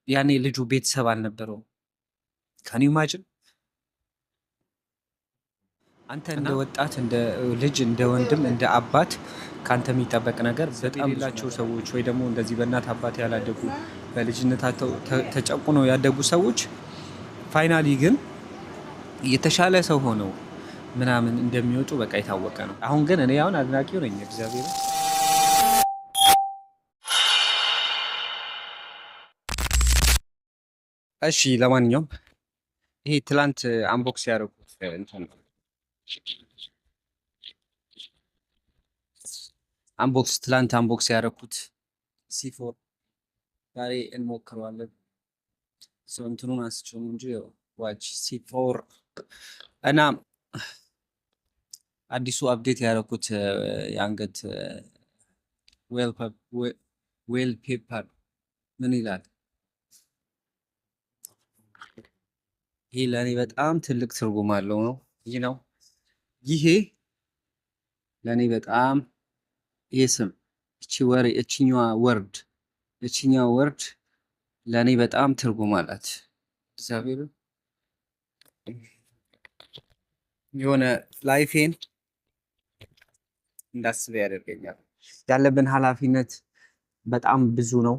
ያኔ ልጁ ቤተሰብ አልነበረውም። ካን ዩ ኢማጂን? አንተ እንደ ወጣት እንደ ልጅ እንደ ወንድም እንደ አባት ካንተ የሚጠበቅ ነገር በጣም የሌላቸው ሰዎች ወይ ደግሞ እንደዚህ በእናት አባት ያላደጉ በልጅነታቸው ተጨቁነው ያደጉ ሰዎች ፋይናሊ ግን የተሻለ ሰው ሆነው ምናምን እንደሚወጡ በቃ የታወቀ ነው። አሁን ግን እኔ አሁን አድናቂው ነኝ እግዚአብሔር። እሺ ለማንኛውም ይሄ ትላንት አንቦክስ ያደረኩት እንትን ነው። ትላንት አንቦክስ ያደረኩት ሲፎር ዛሬ እንሞክረዋለን። ሰው እንትኑን አንስቼው እንጂ ዋች ሲፎር እና አዲሱ አፕዴት ያደረኩት የአንገት ዌል ፔፐር ምን ይላል? ይሄ ለእኔ በጣም ትልቅ ትርጉም አለው ነው። ይህ ነው ይሄ ለእኔ በጣም ይህ ስም እችኛዋ ወርድ ለእኔ በጣም ትርጉም አላት። እግዚአብሔር የሆነ ላይፌን እንዳስበ ያደርገኛል። ያለብን ኃላፊነት በጣም ብዙ ነው።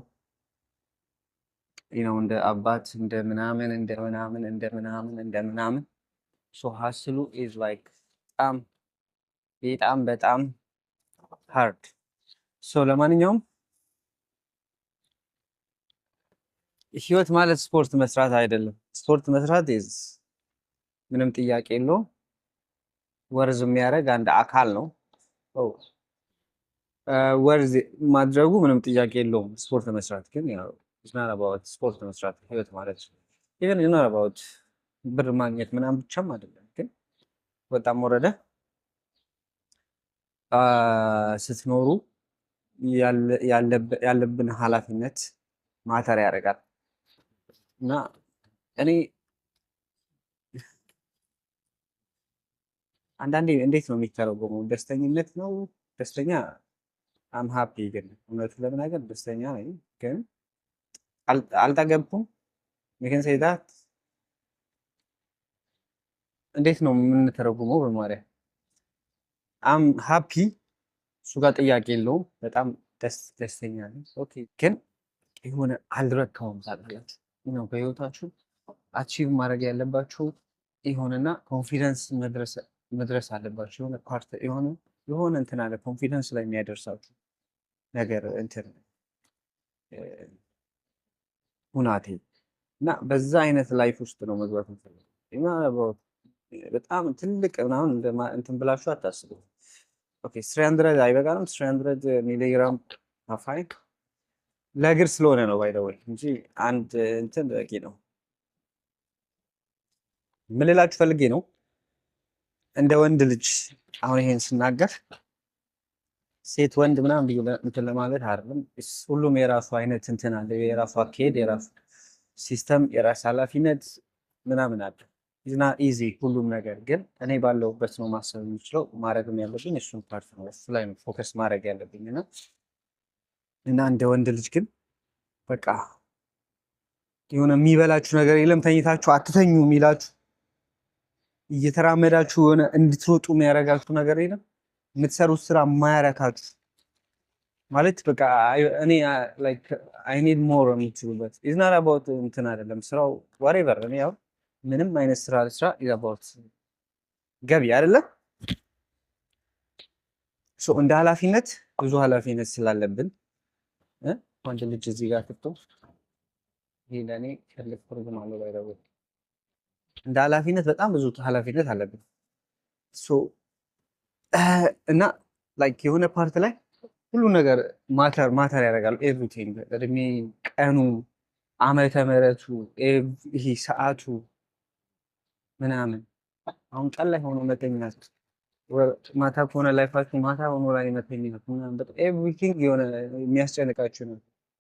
ነው እንደ አባት እንደ ምናምን ሶ ሀስሉ ኢዝ ላይክ በጣም ሃርድ። ሶ ለማንኛውም ህይወት ማለት ስፖርት መስራት አይደለም። ስፖርት መስራት ኢዝ ምንም ጥያቄ የለውም። ወርዝ የሚያደርግ አንድ አካል ነው። ወርዝ ማድረጉ ምንም ጥያቄ የለውም። ስፖርት መስራት ግን ያው not about ስፖርት መስራት ህይወት ማለት even it's not about ብር ማግኘት ምናምን ብቻም አይደለም። ግን በጣም ወረደ ስትኖሩ ያለብን ኃላፊነት ማተር ያደርጋል እና እኔ አንዳንዴ እንዴት ነው የሚተረጎመው? ደስተኝነት ነው ደስተኛ አም ሃፒ ግን እውነቱን ለመናገር ደስተኛ ነኝ ግን አልጠገብኩም። ምክን ሰይታት እንዴት ነው የምንተረጉመው? በማርያ አም ሃፒ እሱ ጋር ጥያቄ የለውም። በጣም ደስተኛ ነኝ። ኦኬ ግን የሆነ አልረካውም ታውቃላችሁ ነው በህይወታችሁ አቺቭ ማድረግ ያለባችሁ የሆነና ኮንፊደንስ መድረስ አለባችሁ። የሆነ ፓርት የሆነ እንትን አለ ኮንፊደንስ ላይ የሚያደርሳችሁ ነገር እንትን ሁናቴ እና በዛ አይነት ላይፍ ውስጥ ነው መግባት የምፈልገው። በጣም ትልቅ ምናምን እንትን ብላችሁ አታስቡ። ኦኬ 300 አይበቃንም? 300 ሚሊግራም አፋይ ለእግር ስለሆነ ነው ባይደወል እንጂ አንድ እንትን በቂ ነው። ምን ልላችሁ ፈልጌ ነው እንደ ወንድ ልጅ አሁን ይሄን ስናገር ሴት ወንድ ምናምን ብዬ እንትን ለማለት አይደለም። ሁሉም የራሱ አይነት እንትን አለ፣ የራሱ አካሄድ፣ የራሱ ሲስተም፣ የራሱ ኃላፊነት ምናምን አለ። ኢዝና ኢዚ ሁሉም ነገር ግን እኔ ባለሁበት ነው ማሰብ የምችለው። ማድረግም ያለብኝ እሱን ፓርት ነው፣ እሱ ላይ ነው ፎከስ ማድረግ ያለብኝ እና እንደ ወንድ ልጅ ግን በቃ የሆነ የሚበላችሁ ነገር የለም። ተኝታችሁ አትተኙ የሚላችሁ እየተራመዳችሁ የሆነ እንድትሮጡ የሚያደርጋችሁ ነገር የለም። የምትሰሩት ስራ የማያረካችሁ ማለት በቃ እኔ ላይክ አይ ኒድ ሞር የምትሉበት ኢዝ ናት አባውት እንትን አይደለም ስራው ዋሬቨር። እኔ ያው ምንም አይነት ስራ ልስራ ኢዝ አባውት ገቢ አይደለም። ሶ እንደ ኃላፊነት ብዙ ኃላፊነት ስላለብን ወንድ ልጅ እዚህ ጋር ክፍቶ ይሄ ለእኔ ትልቅ ፕሮግራም አለው ባይደው እንደ ኃላፊነት በጣም ብዙ ኃላፊነት አለብን። ሶ እና ላይክ የሆነ ፓርት ላይ ሁሉ ነገር ማተር ያደርጋል። ኤቭሪቲንግ እድሜ፣ ቀኑ፣ ዓመተ ምህረቱ፣ ይሄ ሰዓቱ ምናምን። አሁን ቀን ላይ ሆኖ መተኛት፣ ማታ ከሆነ ላይፋችሁ ማታ ሆኖ ላይ መተኛት ምናምን በቃ ኤቭሪቲንግ የሆነ የሚያስጨንቃችሁ ነው።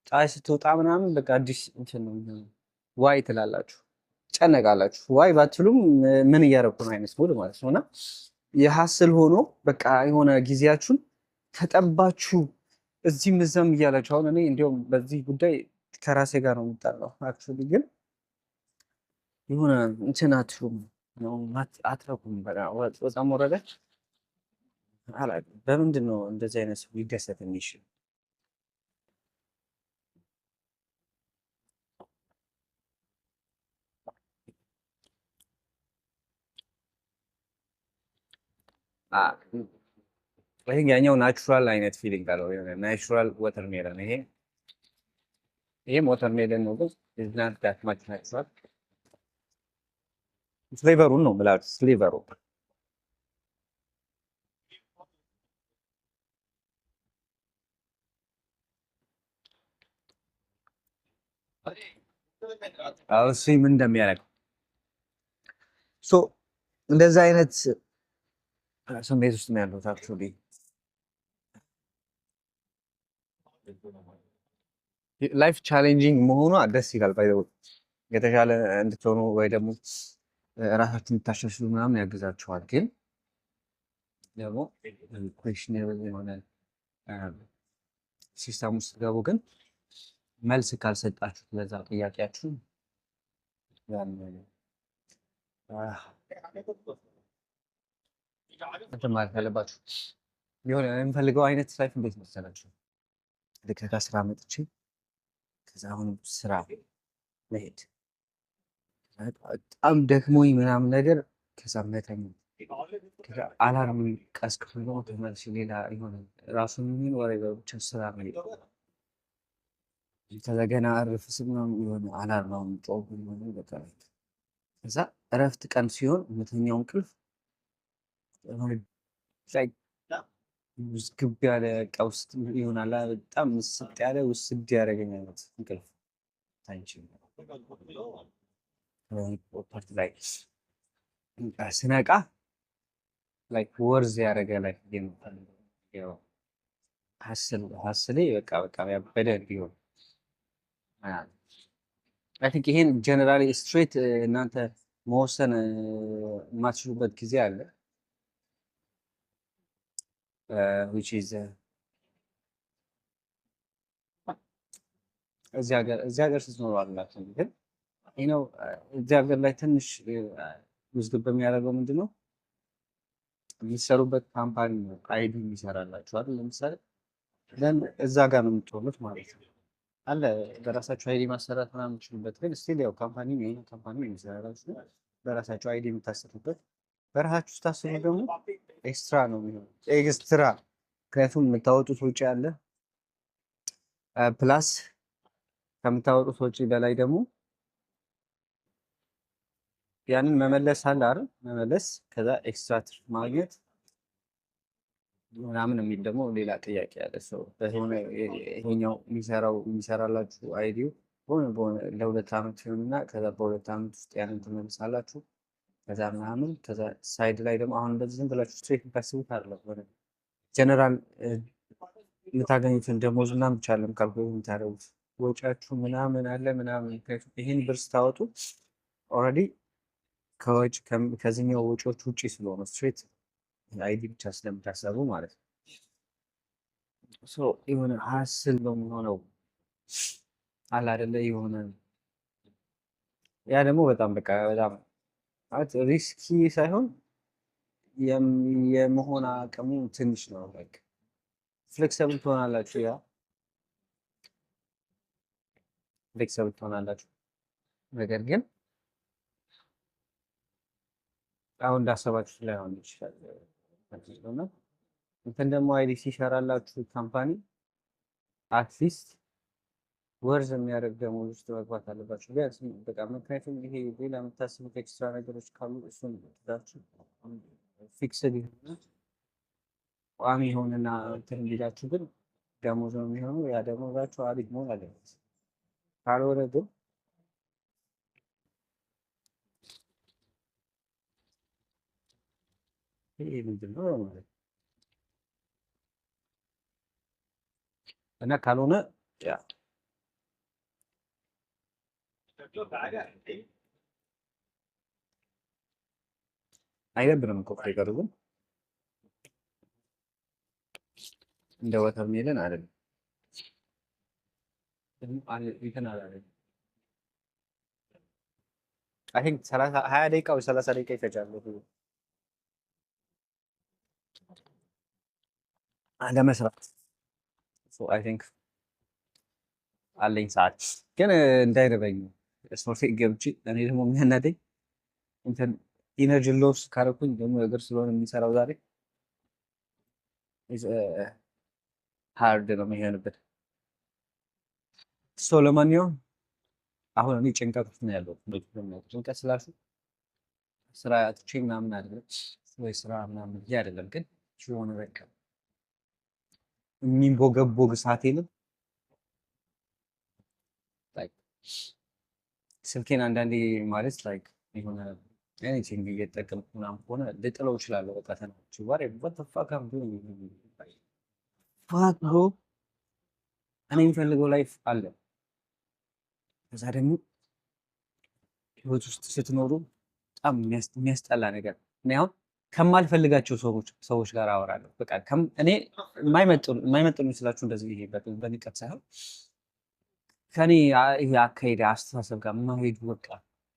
ፀሐይ ስትወጣ ምናምን በቃ አዲስ እንትን ነው ዋይ ትላላችሁ፣ ጨነቃላችሁ። ዋይ ባትሉም ምን እያደረኩ ነው አይነት ሙድ ማለት ነውና የሀስል ሆኖ በቃ የሆነ ጊዜያችሁን ተጠባችሁ እዚህም እዛም እያላችሁ። አሁን እኔ እንዲያውም በዚህ ጉዳይ ከራሴ ጋር ነው የምጣለው። አክቹዋሊ ግን የሆነ እንትን አትሉም ነው አትረኩም። በቃ ወጣም ወረደ አላውቅም። በምንድን ነው እንደዚህ አይነት ሰው ሊደሰት የሚችል? ይሄ ያኛው ናቹራል አይነት ፊሊንግ አለው። የሆነ ናቹራል ወተር ሜለን ይሄም ወተር ሜለን ነው፣ ግን ኢዝናት ዳት ማች ናቹራል። ፍሌቨሩን ነው የምላችሁ ፍሌቨሩ እሱ ምን እንደሚያደርግ ሶ እንደዛ አይነት ስሜት ውስጥ ነው ያለሁት። አክቹዋሊ ላይፍ ቻሌንጂንግ መሆኗ ደስ ይላል። ባይ ዘ ወይ የተሻለ እንድትሆኑ ወይ ደግሞ ራሳችሁን እንድታሻሽሉ ምናምን ያግዛችኋል። ግን ደግሞ ኩዌሽኔብል የሆነ ሲስተም ውስጥ ገቡ፣ ግን መልስ ካልሰጣችሁት ለዛ ጥያቄያችሁ ያን እንትን ማለት ያለባችሁ የሆነ የምፈልገው አይነት ላይፍ እንዴት መሰላችሁ? ልክ ከስራ መጥቼ ከዛ አሁን ስራ መሄድ በጣም ደክሞኝ ምናምን ነገር ከዛ መተኛት ከዛ አላርም ቀስቅሶ ተመልሼ ሌላ የሆነ ራሱን የሚል ወሬ ብቻ ስራ መሄድ ከዛ ገና እረፍ ስል ምናምን የሆነ አላርም ጮህ ምናምን በቃ ከዛ እረፍት ቀን ሲሆን እውነተኛው እንቅልፍ ላይ ውስግብ ያለ ቀውስ ይሆናል። በጣም ምስጥ ያለ ውስድ ያደረገኝ አይነት እንቅልፍ ታንቺ ፓርት ላይ ስነቃ ላይ ወርዝ ያደረገ ላይ የምፈልገው ሀስሌ በቃ ያበደ እንዲሆን አይ ቲንክ ይሄን ጀነራሊ ስትሬት እናንተ መወሰን የማትችሉበት ጊዜ አለ። which is እዚህ ሀገር ስትኖሩ አላችሁ። ግን ነው እዚህ ሀገር ላይ ትንሽ ውዝግብ በሚያደርገው ምንድን ነው የሚሰሩበት ካምፓኒ ነው አይዲ የሚሰራላችሁ አይደል? ለምሳሌ እዛ ጋር ነው የምትሆኑት ማለት ነው አለ በራሳችሁ አይዲ ማሰራት ምናምን የምትችሉበት፣ ግን ስቲል ያው ካምፓኒ ነው ካምፓኒ የሚሰራላችሁ በራሳችሁ አይዲ የምታሰሩበት። በራሳችሁ ስታስሩ ደግሞ ኤክስትራ ነው የሚሆነው ኤክስትራ፣ ምክንያቱም የምታወጡት ውጭ አለ ፕላስ ከምታወጡት ወጪ በላይ ደግሞ ያንን መመለስ አለ አይደል? መመለስ ከዛ ኤክስትራ ትርፍ ማግኘት ምናምን የሚል ደግሞ ሌላ ጥያቄ አለ። ሰው በሆነ ይሄኛው የሚሰራላችሁ አይዲው በሆነ ለ2 ዓመት ሲሆንና ከዛ በ2 ዓመት ውስጥ ያንን ትመልሳላችሁ። ከዛ ምናምን ከዛ ሳይድ ላይ ደግሞ አሁን እንደዚህ ዝም ብላችሁ ስትሬት የምታስቡት አይደለም። ሆነ ጀነራል የምታገኙትን ደሞዝ ምናምን ብቻ አለም ካልኩሌት የምታደርጉት ወጪያችሁ ምናምን አለ ምናምን። ይህን ብር ስታወጡ ኦልሬዲ ከወጪ ከዚህኛው ወጪዎች ውጪ ስለሆነ ስትሬት አይዲ ብቻ ስለምታሰቡ ማለት ነው። የሆነ ሀስል ነው የሚሆነው አለ አይደለ? የሆነ ያ ደግሞ በጣም በቃ በጣም ሪስኪ ሳይሆን የመሆን አቅሙ ትንሽ ነው። በቃ ፍሌክሲብል ትሆናላችሁ፣ ያ ፍሌክሲብል ትሆናላችሁ። ነገር ግን አሁን እንዳሰባችሁት ላይሆን ይችላል እና እንትን ደግሞ አይዲ ሲሰራላችሁ ካምፓኒ አትሊስት ወርዝ የሚያደርግ ደሞዝ ውስጥ መግባት አለባችሁ ቢያንስ በቃ። ምክንያቱም ይሄ ሌላ የምታስቡት ኤክስትራ ነገሮች ካሉ እሱን ትዳችሁ ፊክስድ የሆነ ቋሚ የሆነና እንትን እንዲላችሁ ግን ደሞዝ ነው የሚሆነው። ያ ደሞዛችሁ አሪፍ መሆን አለበት። ካልሆነ ግን ይሄ ምንድን ነው ማለት እና ካልሆነ ያ አይደብርም እኮ ፍሬቀሩ ግን እንደ ወተር ሜለን አይደለም። እንትን አላለኝ። አይ ቲንክ 20 ደቂቃ ወይ 30 ደቂቃ ይፈጃል ለመስራት። አይ ቲንክ አለኝ ሰዓት ግን እንዳይርበኝ ስፖርት ገብቼ እኔ ደግሞ የሚያናደኝ እንትን ኢነርጂ ሎስ ካረኩኝ ደግሞ እግር ስለሆነ የሚሰራው ዛሬ ሃርድ ነው የሚሆንበት። ለማንኛውም አሁን እኔ ጭንቀት ውስጥ ነው ያለው። ጭንቀት ስላልኩ ስራ ትቼ ምናምን አይደለም ወይ ስራ ምናምን ብዬ አይደለም፣ ግን የሆነ በቃ የሚንቦገቦግ ሰዓቴንም ስልኬን አንዳንዴ ማለት ላይክ የሆነ ኤኒቲንግ እየተጠቀምኩ ምናምን ከሆነ ልጥለው እችላለሁ። በቃ ተናች ዋሬ ወተፋካ ፋክ ብሮ እኔ የሚፈልገው ላይፍ አለ። ከዛ ደግሞ ህይወት ውስጥ ስትኖሩ በጣም የሚያስጠላ ነገር እኔ አሁን ከማልፈልጋቸው ሰዎች ጋር አወራለሁ። በቃ እኔ የማይመጥኑ ስላችሁ እንደዚህ ይሄ በንቀት ሳይሆን ከኔ ይሄ አካሄድ አስተሳሰብ ጋር ማሄዱ በቃ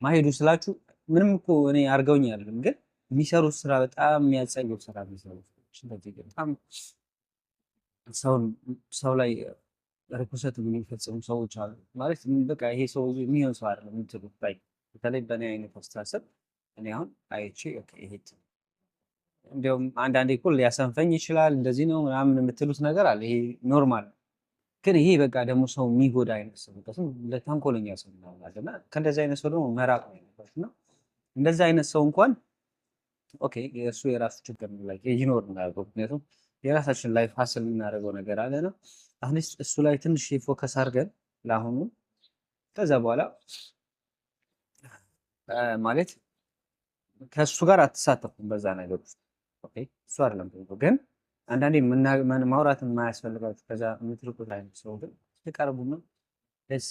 ማሄዱ ስላችሁ ምንም እኮ እኔ አድርገውኝ አይደለም፣ ግን የሚሰሩት ስራ በጣም የሚያጸየው ስራ የሚሰሩት እንደዚህ በጣም ሰው ላይ ርኩሰት የሚፈጽሙ ሰዎች አሉ። ማለት በቃ ይሄ ሰው የሚሆን ሰው አይደለም የምትሉት ላይ በተለይ በእኔ አይነት አስተሳሰብ እኔ አሁን አይቼ ይሄ እንዲያውም አንዳንዴ እኮ ሊያሰንፈኝ ይችላል። እንደዚህ ነው ምናምን የምትሉት ነገር አለ። ይሄ ኖርማል ነው። ግን ይሄ በቃ ደግሞ ሰው የሚጎዳ አይነት ሰው ለተንኮለኛ ሰው ይሆናል እና ከእንደዚህ አይነት ሰው ደግሞ መራቅ ነው ያለበት እና እንደዚህ አይነት ሰው እንኳን ኦኬ የእሱ የራሱ ችግር ላይ ይኖር እናደርገው። ምክንያቱም የራሳችን ላይፍ ሀስል የምናደርገው ነገር አለ ነው። አሁን እሱ ላይ ትንሽ ፎከስ አድርገን ለአሁኑ ከዛ በኋላ ማለት ከእሱ ጋር አትሳተፉም በዛ ነገር ውስጥ እሱ አይደለም ግን አንዳንዴ ማውራት የማያስፈልጋችሁ ከዛ የምትርቁት አይነት ሰው ግን ትቀርቡና ደስ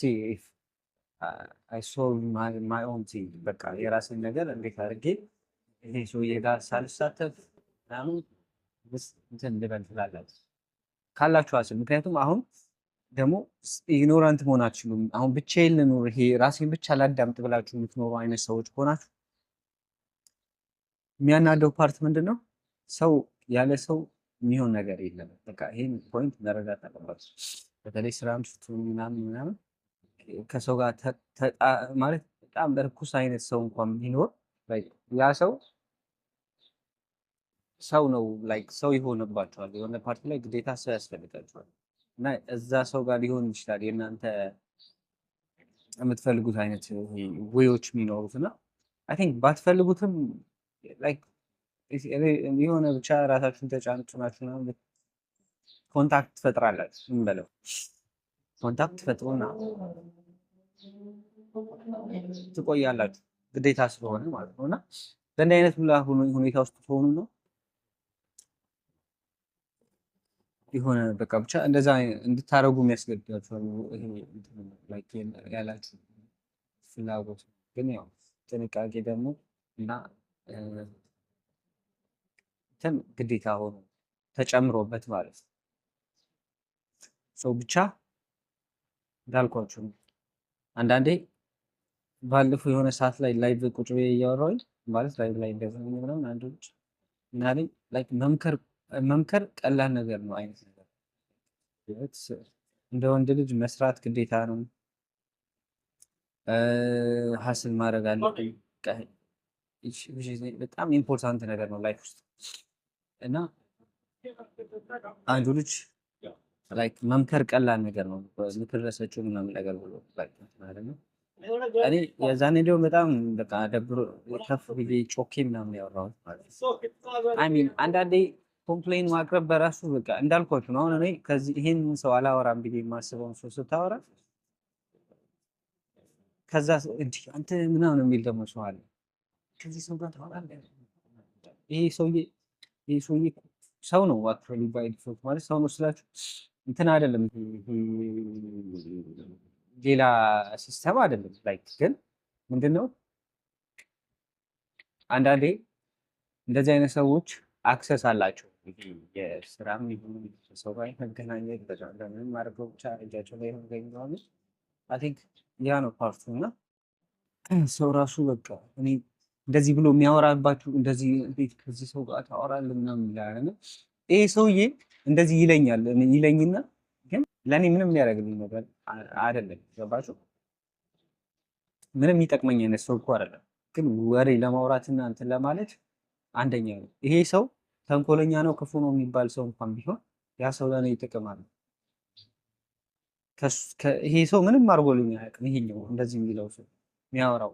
አይ ሶልቭ ማይ ኦን ቲንግ በቃ የራስን ነገር እንዴት አድርጌ ይሄ ሰውዬ ጋር ሳልሳተፍ ምናምን እንትን ልበል ትላላችሁ ካላችሁ አስብ። ምክንያቱም አሁን ደግሞ ኢግኖራንት መሆን አትችሉም። አሁን ብቻዬን ልኑር ይሄ ራሴን ብቻ ላዳምጥ ብላችሁ የምትኖሩ አይነት ሰዎች ከሆናችሁ የሚያናደው ፓርት ምንድን ነው? ሰው ያለ ሰው የሚሆን ነገር የለም። በቃ ይሄን ፖይንት መረዳት አለባችሁ። በተለይ ስራም ስትሆኑ ምናምን ከሰው ጋር ማለት በጣም በርኩስ አይነት ሰው እንኳን ቢኖር ያ ሰው ነው ላይክ ሰው ይሆንባቸዋል። የሆነ ፓርቲ ላይ ግዴታ ሰው ያስፈልጋቸዋል እና እዛ ሰው ጋር ሊሆን ይችላል የእናንተ የምትፈልጉት አይነት ወዮች የሚኖሩት እና አይ ቲንክ ባትፈልጉትም ላይክ የሆነ ብቻ ራሳችሁን ተጫንጭናችሁ ምናምን ኮንታክት ትፈጥራላችሁ። ምን በለው ኮንታክት ፈጥሩና ትቆያላችሁ ግዴታ ስለሆነ ማለት ነው እና በእንዲህ አይነት ሁኔታ ውስጥ ትሆኑ ነው የሆነ በቃ ብቻ እንደዛ እንድታረጉ የሚያስገድዳችኋል ያላችሁ ፍላጎት ግን ያው ጥንቃቄ ደግሞ እና እንትን ግዴታ ሆኖ ተጨምሮበት ማለት ነው። ሰው ብቻ እንዳልኳችሁ ነው። አንዳንዴ ባለፈው የሆነ ሰዓት ላይ ላይቭ ቁጭ ብዬ እያወራሁኝ ማለት ላይቭ ላይ እንደዚህ ምናምን አንድ ልጅ እና ላይክ መምከር ቀላል ነገር ነው አይነት ነገር እንደ ወንድ ልጅ መስራት ግዴታ ነው። ሀስል ማድረግ አለብኝ። በጣም ኢምፖርታንት ነገር ነው ላይፍ ውስጥ እና አንዱ ልጅ ላይክ መምከር ቀላል ነገር ነው። ምክር ረሰችው ምናምን ነገር ብሎ ማለት ነው። እኔ የዛኔ ደግሞ በጣም በቃ ደብሮ ከፍ ብዬ ጮኬ ምናምን ያወራሁት ማለት ነው። አይ ሚን አንዳንዴ ኮምፕሌን ማቅረብ በራሱ በቃ እንዳልኳችሁ ነው። አሁን እኔ ከዚህ ይሄን ሰው አላወራም ብዬ የማስበውን ሰው ስታወራ ከዛ እንዲህ አንተ ምናምን የሚል ደግሞ ሰው አለ። ከዚህ ሰው ጋር ታወራለህ? ይሄ ሰውዬ ሰው ነው አክቹዋሊ ባይ ዲፎልት ማለት ሰው ነው ስላችሁ እንትን አይደለም፣ ሌላ ሲስተም አይደለም። ላይክ ግን ምንድነው አንዳንዴ እንደዚህ አይነት ሰዎች አክሰስ አላቸው። የስራም ይሁን ሰው ጋር መገናኘት በምንም አድርገው ብቻ እጃቸው ላይ መገኘት አይ ቲንክ ያ ነው ፓርቱ እና ሰው ራሱ በቃ እኔ እንደዚህ ብሎ የሚያወራባችሁ እንደዚህ እንዴት ከዚህ ሰው ጋር ታወራለህ ምናምን ይላል። ይሄ ሰውዬ እንደዚህ ይለኛል ይለኝና ግን ለእኔ ምንም ሊያደርግልኝ ነገር አይደለም። ገባችሁ? ምንም የሚጠቅመኝ አይነት ሰው እኮ አይደለም። ግን ወሬ ለማውራትና እንትን ለማለት አንደኛ ነው። ይሄ ሰው ተንኮለኛ ነው ክፉ ነው የሚባል ሰው እንኳን ቢሆን ያ ሰው ለእኔ ይጠቅማል። ይሄ ሰው ምንም አድርጎልኝ አያውቅም። ይሄኛው እንደዚህ የሚለው ሰው የሚያወራው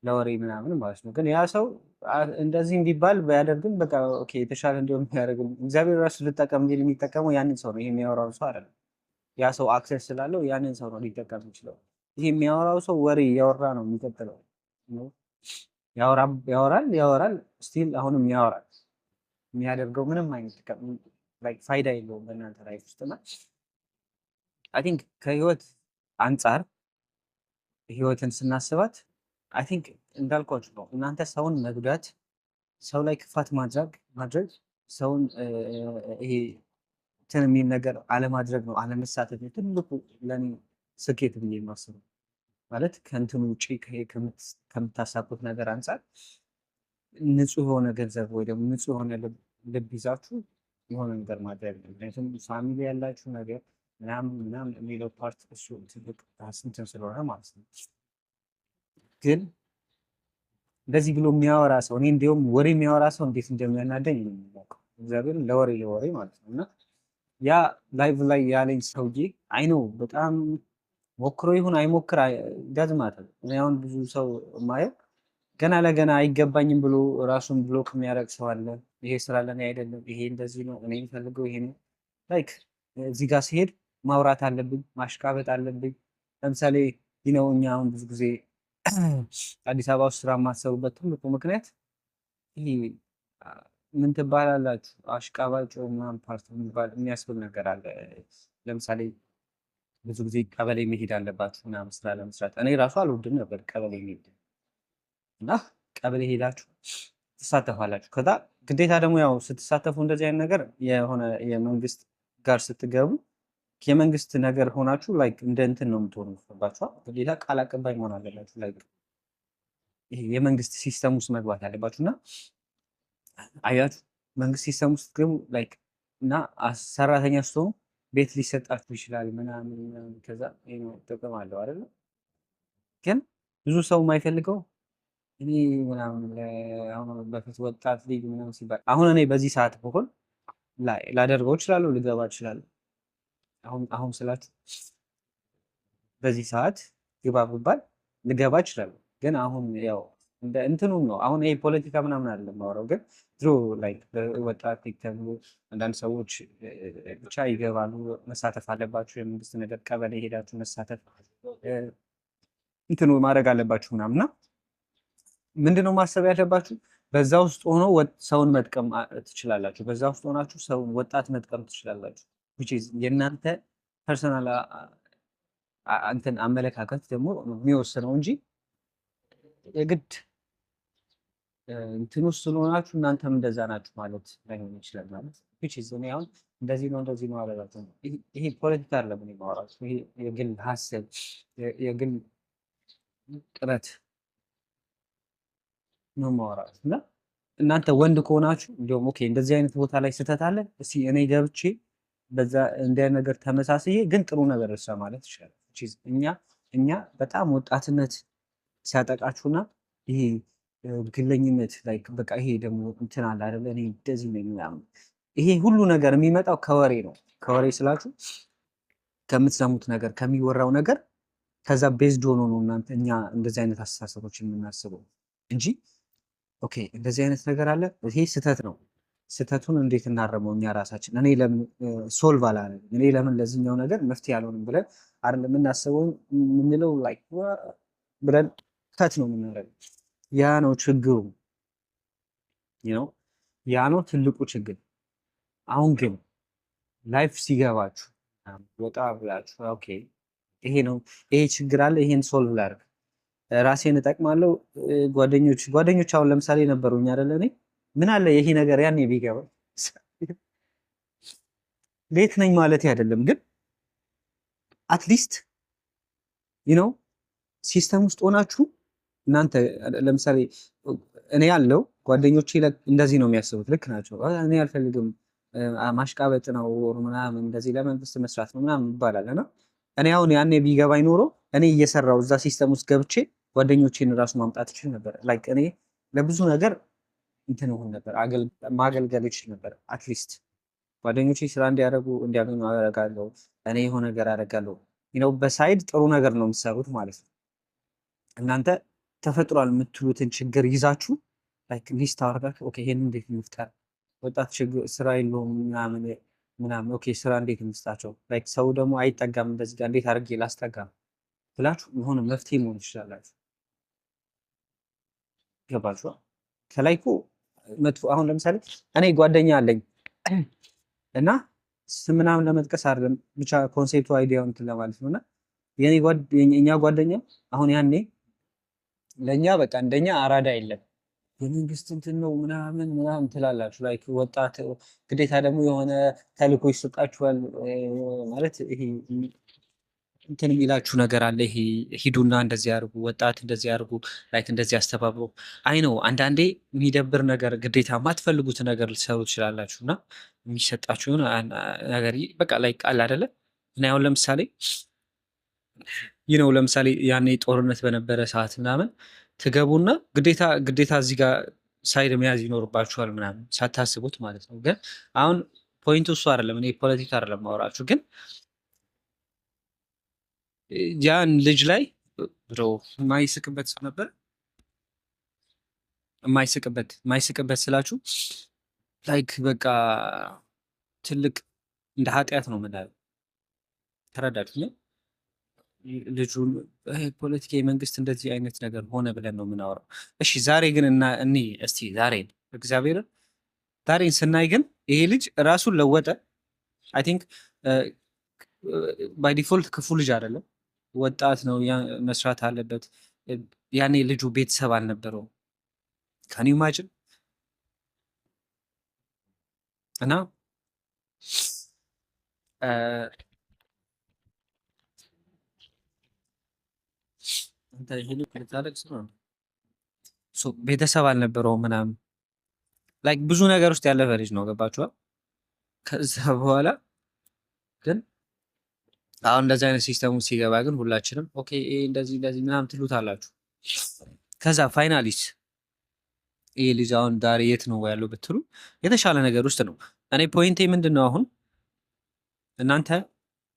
ለወሬ ምናምን ማለት ነው። ግን ያ ሰው እንደዚህ እንዲባል ባያደርግም በቃ ኦኬ የተሻለ እንዲሆን የሚያደርግም እግዚአብሔር ራሱ ልጠቀም ቢል የሚጠቀመው ያንን ሰው ነው። ይሄ የሚያወራው ሰው አይደለም። ያ ሰው አክሰስ ስላለው ያንን ሰው ነው ሊጠቀም የሚችለው። ይሄ የሚያወራው ሰው ወሬ እያወራ ነው የሚቀጥለው። ያወራል ስቲል አሁንም ያወራል። የሚያደርገው ምንም አይነት ፋይዳ የለውም በእናንተ ላይፍ ውስጥ እና አይ ቲንክ ከህይወት አንጻር ህይወትን ስናስባት አይ ቲንክ እንዳልኳችሁ ነው። እናንተ ሰውን መጉዳት፣ ሰው ላይ ክፋት ማድረግ ሰውን ይሄ እንትን የሚል ነገር አለማድረግ ነው፣ አለመሳተፍ ነው ትልቁ ለእኔ ስኬት ብዬ የማስበው። ማለት ከእንትኑ ውጭ ከምታሳቡት ነገር አንጻር ንጹህ የሆነ ገንዘብ ወይ ደግሞ ንጹህ የሆነ ልብ ይዛችሁ የሆነ ነገር ማድረግ ነው። ምክንያቱም ፋሚሊ ያላችሁ ነገር ምናምን የሚለው ፓርት እሱ ትልቅ እንትን ስለሆነ ማለት ነው። ግን እንደዚህ ብሎ የሚያወራ ሰው እኔ እንዲሁም ወሬ የሚያወራ ሰው እንዴት እንደሚያናደኝ ነው የሚያውቀው። እግዚአብሔርን ለወሬ ማለት ነው። እና ያ ላይቭ ላይ ያለኝ ሰውዬ አይኖ በጣም ሞክሮ ይሁን አይሞክር ዳዝማት እኔ አሁን ብዙ ሰው ማየው ገና ለገና አይገባኝም ብሎ ራሱን ብሎክ የሚያደርግ ሰው አለ። ይሄ ስራ ለኔ አይደለም፣ ይሄ እንደዚህ ነው፣ እኔ የምፈልገው ይሄ ነው። ላይክ እዚህ ጋር ሲሄድ ማውራት አለብኝ፣ ማሽቃበጥ አለብኝ። ለምሳሌ ይነው እኛ አሁን ብዙ ጊዜ አዲስ አበባ ውስጥ ስራ የማትሰሩበት ትልቁ ምክንያት ይሄ ምን ትባላላችሁ አሽቃባጭ ምናምን ፓርት የሚያስብል ነገር አለ። ለምሳሌ ብዙ ጊዜ ቀበሌ መሄድ አለባችሁ ምናምን ስራ ለመስራት። እኔ ራሱ አልወድም ነበር ቀበሌ መሄድ እና ቀበሌ ሄዳችሁ ትሳተፋላችሁ። ከዛ ግዴታ ደግሞ ያው ስትሳተፉ እንደዚህ አይነት ነገር የሆነ የመንግስት ጋር ስትገቡ የመንግስት ነገር ሆናችሁ ላይክ እንደ እንትን ነው የምትሆኑባችሁ። ግዴታ ቃል አቀባይ መሆን አለባችሁ። ላይክ ይሄ የመንግስት ሲስተም ውስጥ መግባት አለባችሁ እና አያችሁ መንግስት ሲስተም ውስጥ ገቡ ላይክ እና ሰራተኛ ስትሆኑ ቤት ሊሰጣችሁ ይችላል ምናምን። ከዛ ይሄ ጥቅም አለው አይደል? ግን ብዙ ሰው የማይፈልገው እኔ ምናምን አሁን በፊት ወጣት ልጅ ምናምን ሲባል አሁን እኔ በዚህ ሰዓት በኩል ላደርገው እችላለሁ፣ ልገባ እችላለሁ። አሁን ስላችሁ በዚህ ሰዓት ግባ ብባል ልገባ እችላለሁ። ግን አሁን ያው እንደ እንትኑም ነው። አሁን ይሄ ፖለቲካ ምናምን አይደለም የማወራው። ግን ድሮ ላይክ ወጣት ተብሎ አንዳንድ ሰዎች ብቻ ይገባሉ። መሳተፍ አለባችሁ የመንግስት ነገር፣ ቀበሌ ሄዳችሁ መሳተፍ እንትኑ ማድረግ አለባችሁ ምናምንና ምንድነው ማሰብ ያለባችሁ? በዛ ውስጥ ሆኖ ሰውን መጥቀም ትችላላችሁ። በዛ ውስጥ ሆናችሁ ሰውን ወጣት መጥቀም ትችላላችሁ። which is የእናንተ ፐርሰናል እንትን አመለካከት ደግሞ የሚወስነው እንጂ የግድ እንትን ውስጥ ስለሆናችሁ እናንተም እንደዛ ናችሁ ማለት ላይሆን ይችላል። ማለት which is እኔ አሁን እንደዚህ ነው ማለት ነው። ይሄ ፖለቲካ አይደለም እኔ የማወራው። ይሄ የግል ሀሳብ የግል ጥረት ነው የማወራው። እና እናንተ ወንድ ከሆናችሁ እንደውም ኦኬ እንደዚህ አይነት ቦታ ላይ ስህተት አለ እስኪ እኔ ገብቼ በዛ እንደ ነገር ተመሳስዬ ግን ጥሩ ነገር እርሳ ማለት ይችላል። እኛ በጣም ወጣትነት ሲያጠቃችሁና ይሄ ግለኝነት ላይ በቃ ይሄ ደግሞ እንትን አለ አይደለ እኔ እንደዚህ ነኝ ምናምን ይሄ ሁሉ ነገር የሚመጣው ከወሬ ነው። ከወሬ ስላችሁ ከምትሰሙት ነገር ከሚወራው ነገር ከዛ ቤዝድ ሆኖ ነው እናንተ እኛ እንደዚህ አይነት አስተሳሰቦችን የምናስበው እንጂ ኦኬ እንደዚህ አይነት ነገር አለ ይሄ ስህተት ነው። ስህተቱን እንዴት እናረመው እኛ ራሳችን። እኔ ለምን ሶልቭ አላለም እኔ ለምን ለዚህኛው ነገር መፍትሄ አልሆንም ብለን አይደለም የምናስበው የምንለው ላይክ ብለን ከት ነው የምናደርገው። ያ ነው ችግሩ ያ ነው ትልቁ ችግር። አሁን ግን ላይፍ ሲገባችሁ ወጣ ብላችሁ ኦኬ ይሄ ነው ይሄ ችግር አለ ይሄን ሶልቭ ላድርግ ራሴን እጠቅማለሁ። ጓደኞች አሁን ለምሳሌ ነበሩኝ አይደለ እኔ ምን አለ ይሄ ነገር ያኔ ቢገባ ሌት ነኝ ማለት አይደለም፣ ግን አትሊስት ነው ሲስተም ውስጥ ሆናችሁ እናንተ ለምሳሌ እኔ ያለው ጓደኞቼ እንደዚህ ነው የሚያስቡት። ልክ ናቸው። እኔ አልፈልግም ማሽቃበጥ ነው ምናምን እንደዚህ ለመንግስት መስራት ነው ምናምን ይባላል። እና እኔ አሁን ያኔ ቢገባኝ ኖሮ እኔ እየሰራው እዛ ሲስተም ውስጥ ገብቼ ጓደኞቼን ራሱ ማምጣት ይችል ነበር። ላይክ እኔ ለብዙ ነገር እንትን ሆን ነበር፣ ማገልገል ይችል ነበር። አትሊስት ጓደኞቼ ስራ እንዲያገኙ አደርጋለሁ። እኔ የሆነ ነገር አደርጋለሁ። በሳይድ ጥሩ ነገር ነው የምትሰሩት ማለት ነው። እናንተ ተፈጥሯል የምትሉትን ችግር ይዛችሁ ላይክ ሊስት አወርዳችሁ ኦኬ ይሄን እንዴት እንፍጠር፣ ወጣት ችግር ስራ የለውም ምናምን ኦኬ ስራ እንዴት እንስጣቸው፣ ላይክ ሰው ደግሞ አይጠጋም እንደዚህ ጋር እንዴት አድርጌ ላስጠጋም ብላችሁ የሆነ መፍትሄ መሆን ይችላላችሁ። ገባችሁ? ከላይ እኮ መጥፎ አሁን ለምሳሌ እኔ ጓደኛ አለኝ እና ምናምን ለመጥቀስ አይደለም ብቻ ኮንሴፕቱ አይዲያውን እንትን ለማለት ነው። እና የኛ ጓደኛ አሁን ያኔ ለኛ በቃ እንደኛ አራዳ የለም የመንግስት እንትን ነው ምናምን ትላላችሁ። ላይክ ወጣት ግዴታ ደግሞ የሆነ ተልእኮ ይሰጣችኋል ማለት ይሄ እንትን የሚላችሁ ነገር አለ። ይሄ ሂዱና እንደዚህ አድርጉ፣ ወጣት እንደዚህ አድርጉ፣ ላይክ እንደዚህ አስተባብሩ። አይ ነው አንዳንዴ የሚደብር ነገር ግዴታ የማትፈልጉት ነገር ልትሰሩ ትችላላችሁ እና የሚሰጣችሁ ነገር በቃ ላይ ቃል አይደለ እና አሁን ለምሳሌ ለምሳሌ ያኔ ጦርነት በነበረ ሰዓት ምናምን ትገቡና ግዴታ እዚህ ጋር ሳይድ መያዝ ይኖርባችኋል ምናምን ሳታስቡት ማለት ነው። ግን አሁን ፖይንቱ እሱ አይደለም። እኔ ፖለቲካ አይደለም ማወራችሁ። ግን ያን ልጅ ላይ ብሮ የማይስቅበት ነበር። የማይስቅበት ስላችሁ ላይክ በቃ ትልቅ እንደ ኃጢአት ነው ምናምን ተረዳችሁ ነው። ልጁን ፖለቲካ የመንግስት እንደዚህ አይነት ነገር ሆነ ብለን ነው የምናወራው። እሺ ዛሬ ግን እኔ እስቲ ዛሬን ስናይ ግን ይሄ ልጅ ራሱን ለወጠ። አይ ቲንክ ባይ ዲፎልት ክፉ ልጅ አይደለም፣ ወጣት ነው፣ መስራት አለበት። ያኔ ልጁ ቤተሰብ አልነበረው። ካን ዩ ኢማጂን? እና ቤተሰብ አልነበረው ምናምን ላይክ ብዙ ነገር ውስጥ ያለፈ ልጅ ነው። ገባችኋል? ከዛ በኋላ ግን አሁን እንደዚህ አይነት ሲስተሙ ሲገባ ግን ሁላችንም ኦኬ እንደዚህ ምናምን ትሉታላችሁ። ከዛ ፋይናሊስ ይሄ ልጅ አሁን ዳር የት ነው ያለው ብትሉ የተሻለ ነገር ውስጥ ነው። እኔ ፖይንቴ ምንድን ነው አሁን እናንተ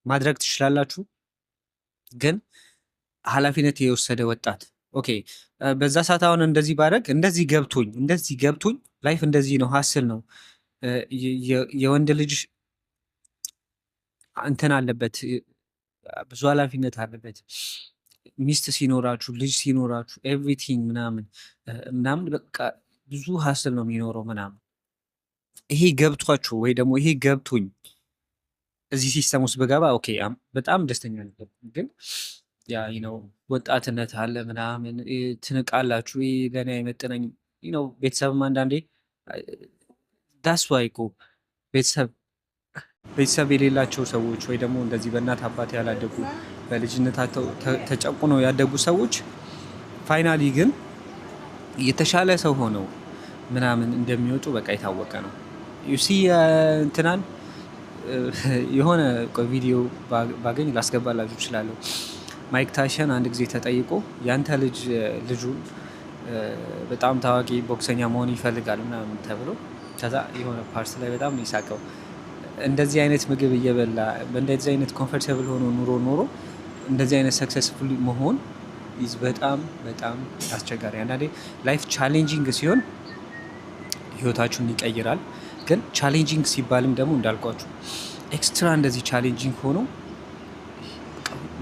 ማድረግ ትችላላችሁ፣ ግን ኃላፊነት የወሰደ ወጣት ኦኬ በዛ ሰዓት አሁን እንደዚህ ባደርግ እንደዚህ ገብቶኝ ላይፍ እንደዚህ ነው፣ ሀስል ነው። የወንድ ልጅ እንትን አለበት፣ ብዙ ኃላፊነት አለበት። ሚስት ሲኖራችሁ፣ ልጅ ሲኖራችሁ ኤቭሪቲንግ ምናምን በቃ ብዙ ሀስል ነው የሚኖረው ምናምን። ይሄ ገብቷችሁ ወይ ደግሞ ይሄ ገብቶኝ እዚህ ሲስተም ውስጥ በገባ ኦኬ በጣም ደስተኛ ነበር። ግን ያ ነው ወጣትነት አለ ምናምን ትንቃላችሁ። ለእኔ አይመጥነኝ ነው። ቤተሰብም አንዳንዴ ዳስ ዋይ እኮ ቤተሰብ የሌላቸው ሰዎች ወይ ደግሞ እንደዚህ በእናት አባት ያላደጉ በልጅነታቸው ተጨቁነው ያደጉ ሰዎች ፋይናሊ ግን የተሻለ ሰው ሆነው ምናምን እንደሚወጡ በቃ የታወቀ ነው። ዩሲ እንትናን የሆነ ቪዲዮ ባገኝ ላስገባላችሁ እችላለሁ። ማይክ ታይሰን አንድ ጊዜ ተጠይቆ ያንተ ልጁ በጣም ታዋቂ ቦክሰኛ መሆን ይፈልጋል ምናምን ተብሎ ከዛ የሆነ ፓርት ላይ በጣም ነው የሳቀው። እንደዚህ አይነት ምግብ እየበላ በእንደዚህ አይነት ኮምፎርታብል ሆኖ ኖሮ እንደዚህ አይነት ሰክሰስፉል መሆን ኢዝ በጣም አስቸጋሪ። አንዳንዴ ላይፍ ቻሌንጂንግ ሲሆን ህይወታችሁን ይቀይራል። ግን ቻሌንጂንግ ሲባልም ደግሞ እንዳልኳችሁ ኤክስትራ እንደዚህ ቻሌንጂንግ ሆኖ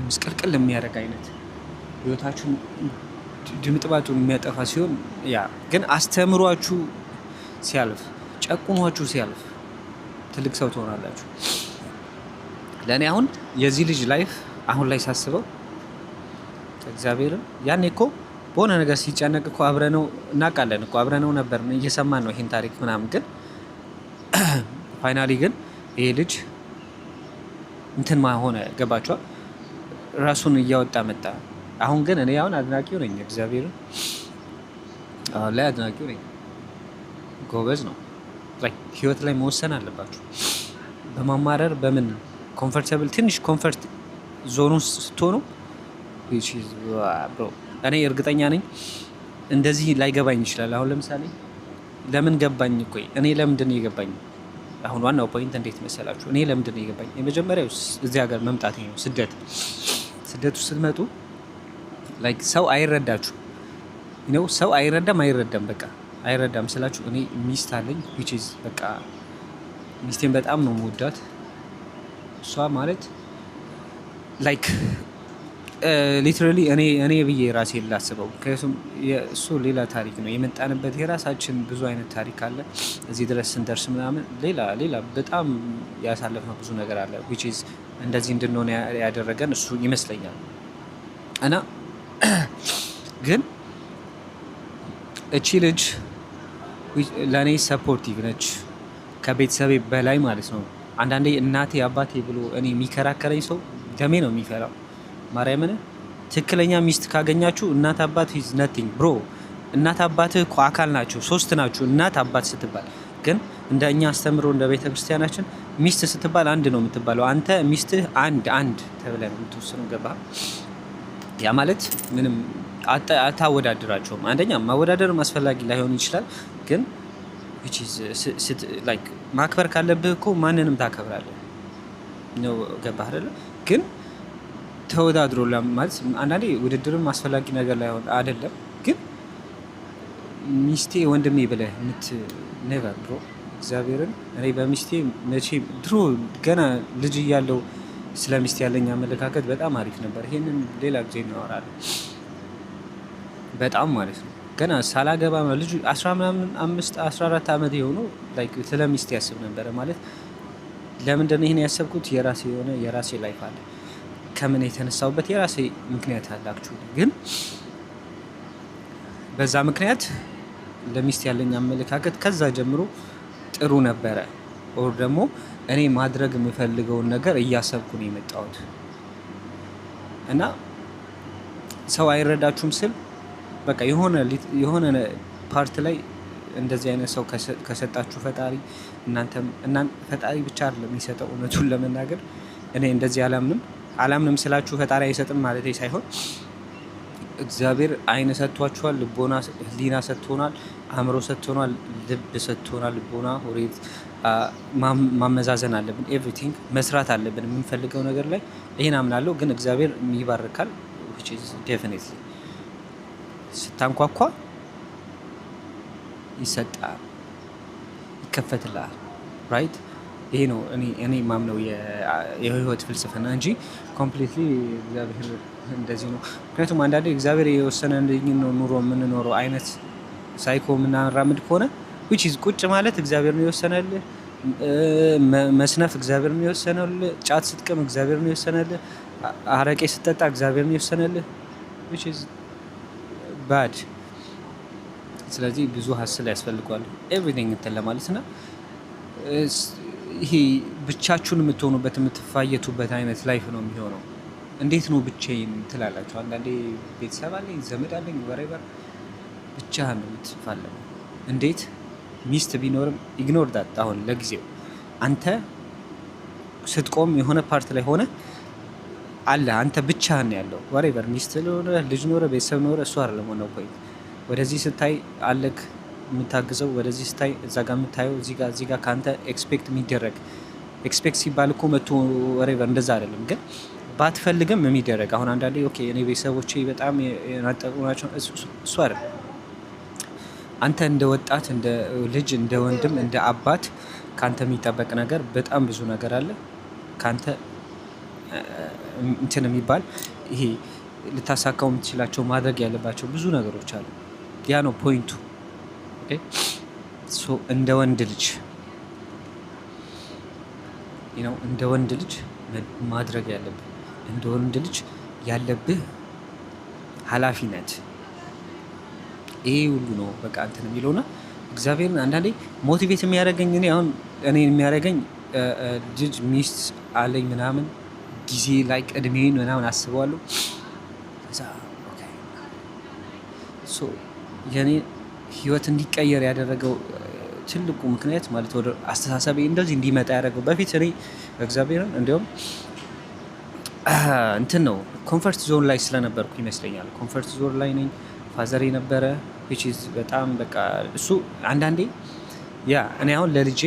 ምስቅልቅል የሚያደርግ አይነት ህይወታችሁን ድምጥባጡን የሚያጠፋ ሲሆን ያ ግን አስተምሯችሁ ሲያልፍ፣ ጨቁኗችሁ ሲያልፍ ትልቅ ሰው ትሆናላችሁ። ለእኔ አሁን የዚህ ልጅ ላይፍ አሁን ላይ ሳስበው እግዚአብሔርን ያኔ እኮ በሆነ ነገር ሲጨነቅ እኮ አብረነው እናውቃለን እኮ አብረነው ነበር፣ እየሰማን ነው ይሄን ታሪክ ምናምን። ግን ፋይናሊ ግን ይሄ ልጅ እንትን ሆነ። ገባችኋል? ራሱን እያወጣ መጣ። አሁን ግን እኔ አሁን አድናቂው ነኝ፣ እግዚአብሔርን አሁን ላይ አድናቂው ነኝ። ጎበዝ ነው። ህይወት ላይ መወሰን አለባችሁ። በማማረር በምን ኮምፈርታብል ትንሽ ኮምፈርት ዞን ውስጥ ስትሆኑ እኔ እርግጠኛ ነኝ እንደዚህ ላይገባኝ ይችላል። አሁን ለምሳሌ ለምን ገባኝ እኮ እኔ ለምንድን ነው የገባኝ? አሁን ዋናው ፖይንት እንዴት መሰላችሁ? እኔ ለምንድን ነው የገባኝ? የመጀመሪያው እዚህ ሀገር መምጣት ነው። ስደት ውስጥ ስትመጡ ላይክ ሰው አይረዳችሁ ነው። ሰው አይረዳም። በቃ አይረዳም ስላችሁ እኔ ሚስት አለኝ which is በቃ ሚስቴን በጣም ነው የምወዳት። እሷ ማለት ላይክ ሊትራሊ እኔ ብዬ ራሴ ላስበው። ምክንያቱም እሱ ሌላ ታሪክ ነው የመጣንበት፣ የራሳችን ብዙ አይነት ታሪክ አለ። እዚህ ድረስ ስንደርስ ምናምን ሌላ በጣም ያሳለፍነው ብዙ ነገር አለ which is እንደዚህ እንድንሆን ያደረገን እሱ ይመስለኛል። እና ግን እቺ ልጅ ለእኔ ሰፖርቲቭ ነች ከቤተሰቤ በላይ ማለት ነው። አንዳንዴ እናቴ አባቴ ብሎ እኔ የሚከራከረኝ ሰው ደሜ ነው የሚፈላው። ማርያምን ትክክለኛ ሚስት ካገኛችሁ እናት አባት is nothing ብሮ። እናት አባትህ እኮ አካል ናቸው፣ 3 ናችሁ። እናት አባት ስትባል ግን እንደ እኛ አስተምሮ እንደ ቤተ ክርስቲያናችን ሚስት ስትባል አንድ ነው የምትባለው። አንተ ሚስትህ አንድ ተብለህ ነው የምትወስነው። ገባ? ያ ማለት ምንም አታወዳድራቸውም። አንደኛ ማወዳደር አስፈላጊ ላይሆን ይችላል፣ ግን which is like ማክበር ካለብህ እኮ ማንንም ታከብራለህ ነው። ገባህ አይደለ? ግን ተወዳድሮ ማለት አንዳንዴ ውድድርም አስፈላጊ ነገር ላይሆን አይደለም። ግን ሚስቴ ወንድሜ ብለህ ኔቨር ብሮ። እግዚአብሔርን እኔ በሚስቴ መቼ ድሮ ገና ልጅ እያለሁ ስለ ሚስቴ ያለኝ አመለካከት በጣም አሪፍ ነበር። ይሄንን ሌላ ጊዜ እናወራለን። በጣም ማለት ነው። ገና ሳላገባ ልጁ 14 ዓመት የሆነው ላይክ ስለ ሚስቴ ያስብ ነበረ። ማለት ለምንድን ነው ይሄን ያሰብኩት? የራሴ ላይፍ አለ። ከምን የተነሳውበት የራሴ ምክንያት አላችሁ። ግን በዛ ምክንያት ለሚስት ያለኝ አመለካከት ከዛ ጀምሮ ጥሩ ነበረ። ኦር ደግሞ እኔ ማድረግ የምፈልገውን ነገር እያሰብኩ ነው የመጣሁት። እና ሰው አይረዳችሁም ስል በቃ የሆነ ፓርት ላይ እንደዚህ አይነት ሰው ከሰጣችሁ ፈጣሪ ፈጣሪ ብቻ አይደለም የሚሰጠው። እውነቱን ለመናገር እኔ እንደዚህ አላምንም ስላችሁ ፈጣሪ አይሰጥም ማለት ሳይሆን እግዚአብሔር አይን ሰጥቷችኋል፣ ልቦና ህሊና ሰጥቶናል፣ አእምሮ ሰጥቶናል፣ ልብ ሰጥቶናል። ልቦና ሆሬት ማመዛዘን አለብን። ኤቭሪቲንግ መስራት አለብን የምንፈልገው ነገር ላይ። ይሄን አምናለሁ። ግን እግዚአብሔር ይባርካል which is definitely ስታንኳኳ ይሰጣል፣ ይከፈትልሃል። ራይት? ይሄ ነው እኔ ማምነው የህይወት ፍልስፍና እንጂ ኮምፕሊትሊ እግዚአብሔር እንደዚህ ነው። ምክንያቱም አንዳንዴ እግዚአብሔር የወሰነልኝ ነው ኑሮ የምንኖረው አይነት ሳይኮ የምናራምድ ከሆነ which is ቁጭ ማለት እግዚአብሔር ነው የወሰነልህ፣ መስነፍ እግዚአብሔር ነው የወሰነልህ፣ ጫት ስትቅም እግዚአብሔር ነው የወሰነልህ፣ አረቄ ስትጠጣ እግዚአብሔር ነው የወሰነልህ which is bad። ስለዚህ ብዙ ሀስል ያስፈልገዋል ኤቭሪቲንግ እንትን ለማለት እና ይሄ ብቻችሁን የምትሆኑበት የምትፋየቱበት አይነት ላይፍ ነው የሚሆነው። እንዴት ነው ብቻዬን ትላላችሁ? አንዳንዴ ቤተሰብ አለኝ ዘመድ አለኝ ወሬበር ብቻህን ነው የምትፋለው። እንዴት ሚስት ቢኖርም ኢግኖር ዳት። አሁን ለጊዜው አንተ ስትቆም የሆነ ፓርት ላይ ሆነ አለ አንተ ብቻህን ያለው ወሬበር ሚስት ኖረ ልጅ ኖረ ቤተሰብ ኖረ እሱ አይደለም ሆነው ፖይንት። ወደዚህ ስታይ አለክ የምታግዘው፣ ወደዚህ ስታይ እዛ ጋር የምታየው፣ እዚህ ጋር ካንተ ኤክስፔክት የሚደረግ ኤክስፔክት ሲባል እኮ መቶ ወሬቨር እንደዛ አይደለም፣ ግን ባትፈልግም የሚደረግ። አሁን አንዳንዴ ኦኬ እኔ ቤተሰቦቼ በጣም የናጠቁ ናቸው እሱ አይደለም። አንተ እንደ ወጣት እንደ ልጅ እንደ ወንድም እንደ አባት ካንተ የሚጠበቅ ነገር በጣም ብዙ ነገር አለ። ካንተ እንትን የሚባል ይሄ ልታሳካው የምትችላቸው ማድረግ ያለባቸው ብዙ ነገሮች አሉ። ያ ነው ፖይንቱ። እንደ ወንድ ልጅ እንደ ወንድ ልጅ ማድረግ ያለብህ እንደ ወንድ ልጅ ያለብህ ኃላፊነት ይሄ ሁሉ ነው። በቃ እንትን የሚለውና እግዚአብሔርን አንዳንዴ ሞቲቬት የሚያደርገኝ እኔ የሚያደርገኝ ልጅ ሚስት አለኝ ምናምን ጊዜ ላይ እድሜን ምናምን አስበዋለሁ። ከዛ የኔ ህይወት እንዲቀየር ያደረገው ትልቁ ምክንያት ማለት ወደ አስተሳሰቤ እንደዚህ እንዲመጣ ያደረገው በፊት እኔ እግዚአብሔርን እንዲያውም እንትን ነው ኮንፈርት ዞን ላይ ስለነበርኩ ይመስለኛል። ኮንፈርት ዞን ላይ ነኝ። ፋዘር የነበረ በጣም በቃ እሱ አንዳንዴ እኔ አሁን ለልጄ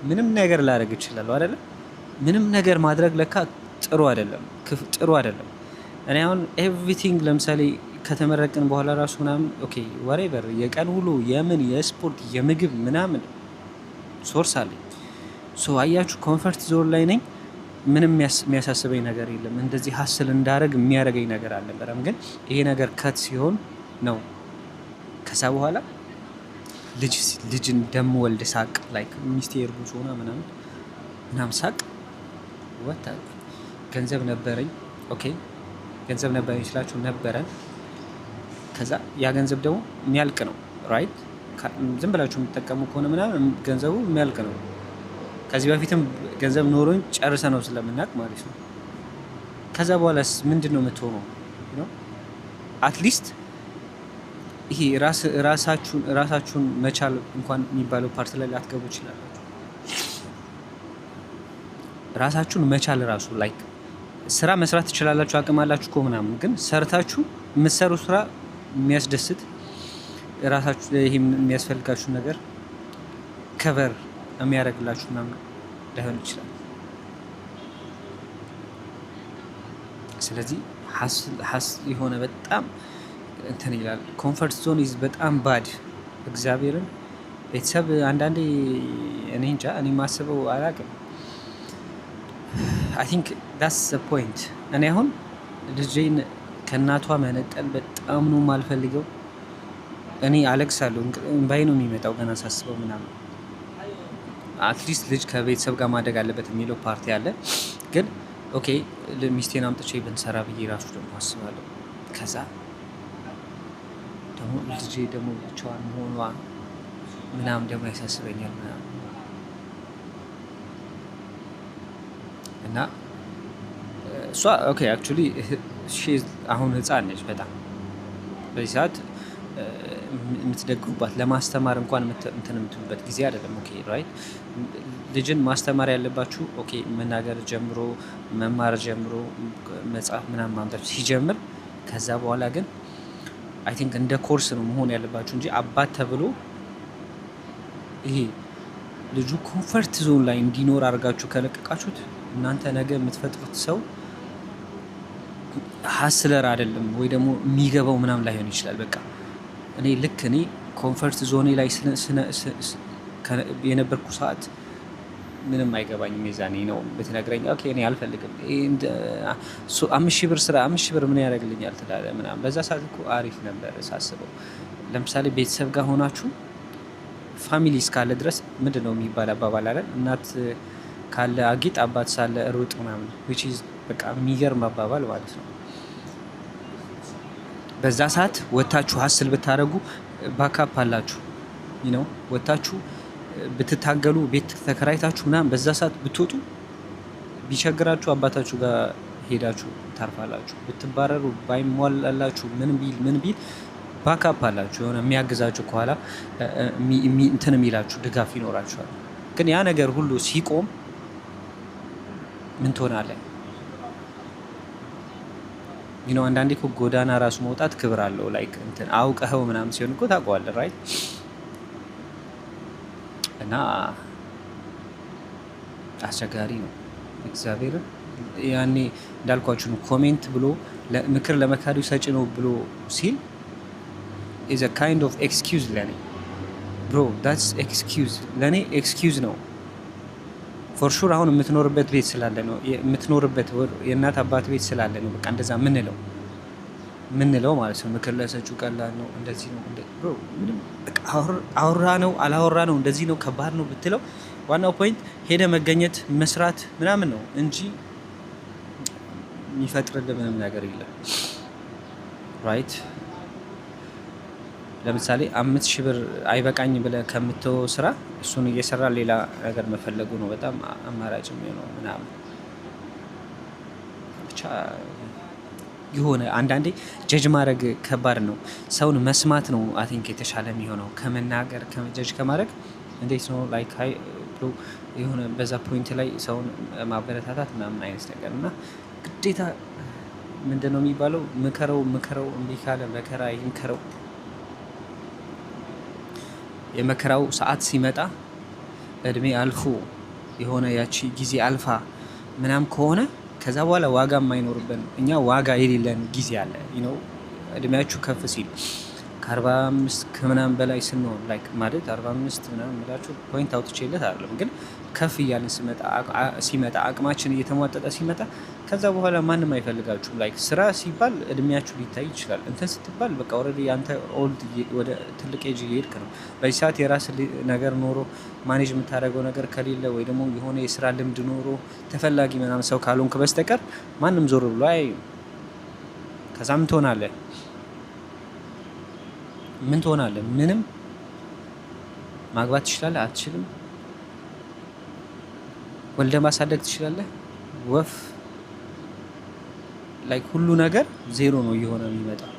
ምንም ነገር ላደርግ እችላለሁ አይደለ? ምንም ነገር ማድረግ ለካ ጥሩ አይደለም። እኔ አሁን ኤቭሪቲንግ ለምሳሌ ከተመረቅን በኋላ ራሱ ምናምን ኦኬ ወሬቨር የቀን ውሎ የምን የስፖርት የምግብ ምናምን ሶርስ አለኝ። አያችሁ ኮንፈርት ዞን ላይ ነኝ። ምንም የሚያሳስበኝ ነገር የለም። እንደዚህ ሀስል እንዳደረግ የሚያደርገኝ ነገር አልነበረም። ግን ይሄ ነገር ከት ሲሆን ነው ከዛ በኋላ ልጅ እንደምወልድ ሳቅ ላይክ ሚስቴ እርጉዝ ሆና ምናምን ሳቅ ወጣ። ገንዘብ ነበረኝ። ኦኬ ገንዘብ ነበረኝ ስላችሁ ነበረን። ከዛ ያ ገንዘብ ደግሞ የሚያልቅ ነው ራይት። ዝም ብላችሁ የምትጠቀሙ ከሆነ ምናምን ገንዘቡ የሚያልቅ ነው። ከዚህ በፊትም ገንዘብ ኖሮኝ ጨርሰ ነው ስለምናውቅ ማለት ነው። ከዛ በኋላስ ምንድን ነው የምትሆነው? አትሊስት ይሄ ራሳችሁን መቻል እንኳን የሚባለው ፓርት ላይ ላትገቡ ይችላላችሁ። ራሳችሁን መቻል ራሱ ላይክ ስራ መስራት ትችላላችሁ፣ አቅም አላችሁ እኮ ምናምን። ግን ሰርታችሁ የምትሰሩ ስራ የሚያስደስት ራሳችሁ ይሄ የሚያስፈልጋችሁ ነገር ከቨር የሚያደርግላችሁ ምናምን ላይሆን ይችላል። ስለዚህ የሆነ በጣም እንትን ይላል። ኮንፈርት ዞን ኢዝ በጣም ባድ። እግዚአብሔርን ቤተሰብ አንዳንዴ እኔ እንጃ እኔ ማስበው አላውቅም። አይ ቲንክ ዳትስ ዘ ፖይንት። እኔ አሁን ልጄን ከእናቷ መነጠል በጣም ነው የማልፈልገው። እኔ አለቅሳለሁ፣ እምባዬ ነው የሚመጣው ገና ሳስበው ምናምን። አትሊስት ልጅ ከቤተሰብ ጋር ማደግ አለበት የሚለው ፓርቲ አለ። ግን ኦኬ ሚስቴን አምጥቼ ብንሰራ ብዬ ራሱ ደግሞ አስባለሁ። ከዛ ደግሞ ልጄ ደግሞ ብቻዋን መሆኗ ምናምን ደግሞ ያሳስበኛል ምናምን እና እሷ ኦኬ አክቹሊ አሁን ህፃን ነች በጣም በዚህ ሰዓት የምትደግፉባት ለማስተማር እንኳን እንትን የምትሉበት ጊዜ አይደለም። ኦኬ ራይት ልጅን ማስተማር ያለባችሁ ኦኬ መናገር ጀምሮ መማር ጀምሮ መጽሐፍ ምናምን ማንበብ ሲጀምር ከዛ በኋላ ግን አይ ቲንክ እንደ ኮርስ ነው መሆን ያለባችሁ እንጂ አባት ተብሎ ይሄ ልጁ ኮንፈርት ዞን ላይ እንዲኖር አድርጋችሁ ከለቀቃችሁት እናንተ ነገ የምትፈጥሩት ሰው ሀስለር አይደለም ወይ ደግሞ የሚገባው ምናምን ላይሆን ይችላል። በቃ እኔ ኮንፈርት ዞኔ ላይ የነበርኩ ሰዓት ምንም አይገባኝም። የዛኔ ነው ብትነግረኝ ኦኬ እኔ አልፈልግም 5,000 ብር ስራ 5,000 ብር ምን ያደርግልኛል ትላለህ ምናምን። በዛ ሰዓት እኮ አሪፍ ነበር ሳስበው። ለምሳሌ ቤተሰብ ጋር ሆናችሁ ፋሚሊ እስካለ ድረስ ምንድን ነው የሚባል አባባል አለ፣ እናት ካለ አጊጥ አባት ሳለ ሩጥ ምናምን which is በቃ የሚገርም አባባል ማለት ነው። በዛ ሰዓት ወታችሁ ሀስል ብታደርጉ ባካፕ አላችሁ ነው። ወታችሁ ብትታገሉ ቤት ተከራይታችሁ ምናምን በዛ ሰዓት ብትወጡ ቢቸግራችሁ አባታችሁ ጋር ሄዳችሁ ታርፋላችሁ። ብትባረሩ ባይሟላላችሁ ምን ቢል ባካፕ አላችሁ፣ የሆነ የሚያግዛችሁ ከኋላ እንትን የሚላችሁ ድጋፍ ይኖራችኋል። ግን ያ ነገር ሁሉ ሲቆም ምን ትሆናለህ? አንዳንዴ እኮ ጎዳና ራሱ መውጣት ክብር አለው። ላይክ እንትን አውቀኸው ምናምን ሲሆን እኮ ታውቀዋለህ ራይት። እና አስቸጋሪ ነው እግዚአብሔርን። ያኔ እንዳልኳችሁ ነው ኮሜንት ብሎ ምክር ለመካሪው ሰጪ ነው ብሎ ሲል is a kind of excuse ለኔ bro that's excuse ለኔ excuse ነው for sure። አሁን የምትኖርበት ቤት ስላለ ነው የምትኖርበት የእናት አባት ቤት ስላለ ነው በቃ እንደዛ ምንለው ማለት ነው። ምክር ለሰጪው ቀላል ነው እንደዚህ ነው bro ምንም በቃ አውራ ነው አላወራ ነው እንደዚህ ነው ከባድ ነው ብትለው ዋናው ፖይንት ሄደ መገኘት መስራት ምናምን ነው እንጂ የሚፈጥርልህ ምንም ነገር የለም ራይት። ለምሳሌ 5,000 ብር አይበቃኝ ብለህ ከምትተው ስራ እሱን እየሰራ ሌላ ነገር መፈለጉ ነው በጣም አማራጭ የሚሆነው ምናምን። ብቻ የሆነ አንዳንዴ ጀጅ ማድረግ ከባድ ነው። ሰውን መስማት ነው አይ ቲንክ የተሻለ የሚሆነው ከመናገር ጀጅ ከማድረግ። እንዴት ነው ላይክ ሀይ ብሎ የሆነ በዛ ፖይንት ላይ ሰውን ማበረታታት ምናምን አይነት ነገር እና ግዴታ ምንድን ነው የሚባለው ምከረው እምቢ ካለ መከራ ይምከረው። የመከራው ሰዓት ሲመጣ እድሜ አልፎ የሆነ ያቺ ጊዜ አልፋ ምናምን ከሆነ ከዛ በኋላ ዋጋ የማይኖርብን እኛ ዋጋ የሌለን ጊዜ አለ ነው። እድሜያችሁ ከፍ ሲል ከ45 ከምናምን በላይ ስንሆን ላይክ ማለት 45 ምናምን ምላችሁ ፖይንት አውጥቼለት አይደለም፣ ግን ከፍ እያለን ሲመጣ አቅማችን እየተሟጠጠ ሲመጣ ከዛ በኋላ ማንም አይፈልጋችሁም። ላይክ ስራ ሲባል እድሜያችሁ ሊታይ ይችላል። እንትን ስትባል በቃ ኦልሬዲ አንተ ኦልድ ወደ ትልቅ ኤጅ እየሄድክ ነው። በዚህ ሰዓት የራስ ነገር ኖሮ ማኔጅ የምታደርገው ነገር ከሌለ ወይ ደግሞ የሆነ የስራ ልምድ ኖሮ ተፈላጊ ምናምን ሰው ካልሆንክ በስተቀር ማንም ዞር ብሎ አይ ከዛ ምን ትሆናለህ? ምን ትሆናለህ? ምንም ማግባት ትችላለህ? አትችልም? ወልደ ማሳደግ ትችላለህ? ወፍ ላይክ ሁሉ ነገር ዜሮ ነው እየሆነ የሚመጣው።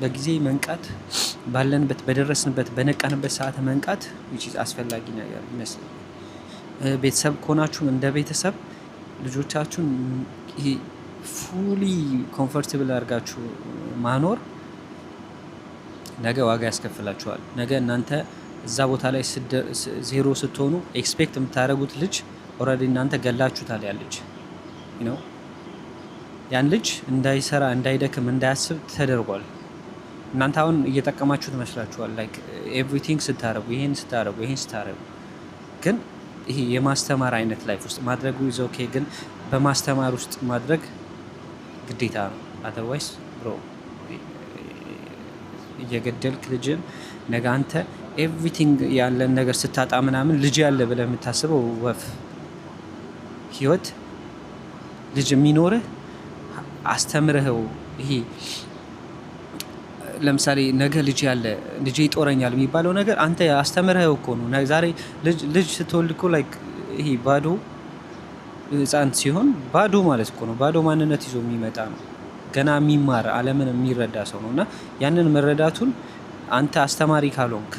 በጊዜ መንቃት ባለንበት በደረስንበት በነቃንበት ሰዓት መንቃት አስፈላጊ ነገር ይመስላል። ቤተሰብ ከሆናችሁም እንደ ቤተሰብ ልጆቻችሁን ይሄ ፉሊ ኮምፎርታብል አድርጋችሁ ማኖር ነገ ዋጋ ያስከፍላችኋል። ነገ እናንተ እዛ ቦታ ላይ ዜሮ ስትሆኑ ኤክስፔክት የምታደርጉት ልጅ ኦልሬዲ እናንተ ገላችሁታል። ያን ልጅ እንዳይሰራ እንዳይደክም እንዳያስብ ተደርጓል። እናንተ አሁን እየጠቀማችሁ ትመስላችኋል። ላይክ ኤቭሪቲንግ ስታረጉ ይሄን ስታረጉ ግን ይሄ የማስተማር አይነት ላይፍ ውስጥ ማድረጉ ይዘ ኦኬ፣ ግን በማስተማር ውስጥ ማድረግ ግዴታ ነው። አዘርዋይስ ብሮ እየገደልክ ልጅን ነገ አንተ ኤቭሪቲንግ ያለን ነገር ስታጣ ምናምን ልጅ ያለ ብለህ የምታስበው ወፍ ህይወት ልጅ የሚኖርህ አስተምረኸው ይሄ ለምሳሌ ነገ ልጅ ያለ ልጅ ይጦረኛል የሚባለው ነገር አንተ አስተምረኸው እኮ ነው። ዛሬ ልጅ ስትወልድ እኮ ላይክ ይሄ ባዶ ህፃን ሲሆን ባዶ ማለት እኮ ነው። ባዶ ማንነት ይዞ የሚመጣ ነው። ገና የሚማር ዓለምን የሚረዳ ሰው ነው። እና ያንን መረዳቱን አንተ አስተማሪ ካልሆንክ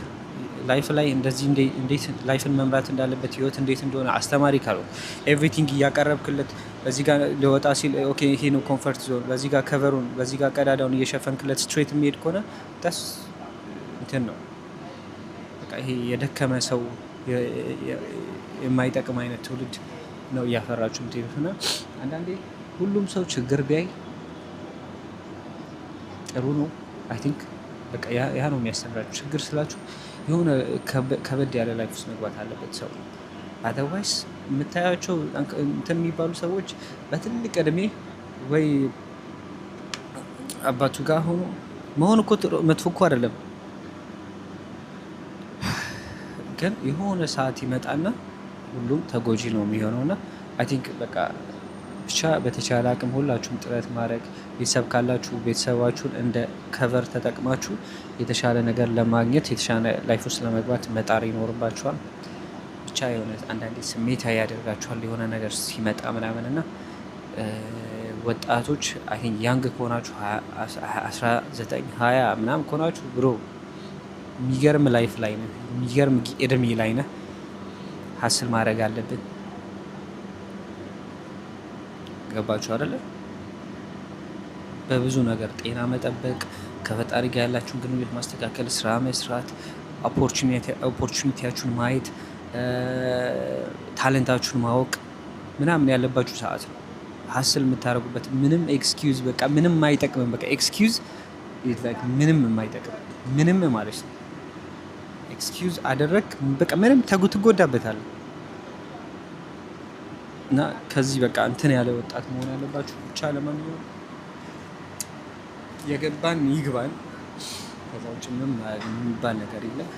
ላይፍ ላይ እንደዚህ እንዴት ላይፍን መምራት እንዳለበት ህይወት እንዴት እንደሆነ አስተማሪ ካልሆንክ ኤቭሪቲንግ እያቀረብክለት በዚህ ጋር ሊወጣ ሲል ኦኬ ይሄ ነው ኮምፈርት ዞን፣ በዚህ ጋር ከቨሩን በዚህ ጋር ቀዳዳውን እየሸፈንክለት ስትሬት የሚሄድ ከሆነ ደስ እንትን ነው። በቃ ይሄ የደከመ ሰው የማይጠቅም አይነት ትውልድ ነው እያፈራችሁ የምትሄዱት። እና አንዳንዴ ሁሉም ሰው ችግር ቢያይ ጥሩ ነው። አይ ቲንክ በቃ ያ ነው የሚያስተምራችሁ። ችግር ስላችሁ የሆነ ከበድ ያለ ላይፍ ውስጥ መግባት አለበት ሰው። አዘርዋይስ የምታያቸው እንትን የሚባሉ ሰዎች በትልቅ እድሜ ወይ አባቱ ጋር ሆኖ መሆን እኮ መጥፎ እኮ አይደለም፣ ግን የሆነ ሰዓት ይመጣና ሁሉም ተጎጂ ነው የሚሆነው። እና አይ ቲንክ በቃ ብቻ በተቻለ አቅም ሁላችሁም ጥረት ማድረግ፣ ቤተሰብ ካላችሁ ቤተሰባችሁን እንደ ከቨር ተጠቅማችሁ የተሻለ ነገር ለማግኘት የተሻለ ላይፍ ውስጥ ለመግባት መጣር ይኖርባችኋል። ብቻ የሆነ አንዳንዴ ስሜታዊ ያደርጋችኋል የሆነ ነገር ሲመጣ ምናምን። እና ወጣቶች አይ ያንግ ከሆናችሁ 19 20 ምናምን ከሆናችሁ ብሮ የሚገርም ላይፍ ላይ ነህ፣ የሚገርም እድሜ ላይ ነህ። ሀስል ማድረግ አለብን። ገባችሁ አይደለ? በብዙ ነገር ጤና መጠበቅ፣ ከፈጣሪ ጋር ያላችሁን ግንኙነት ማስተካከል፣ ስራ መስራት፣ ኦፖርቹኒቲያችሁን ማየት፣ ታለንታችሁን ማወቅ ምናምን ያለባችሁ ሰዓት ነው። ሀስል የምታደርጉበት ምንም ኤክስኪውዝ በቃ ምንም አይጠቅምም። በቃ ኤክስኪውዝ ምንም የማይጠቅም ምንም ማለት ነው። ኤክስኪውዝ አደረግ በቃ ምንም ትጎዳበታለህ። እና ከዚህ በቃ እንትን ያለ ወጣት መሆን ያለባችሁ። ብቻ ለማንኛውም የገባን ይግባን። ከዛ ውጭ ምንም የሚባል ነገር የለም።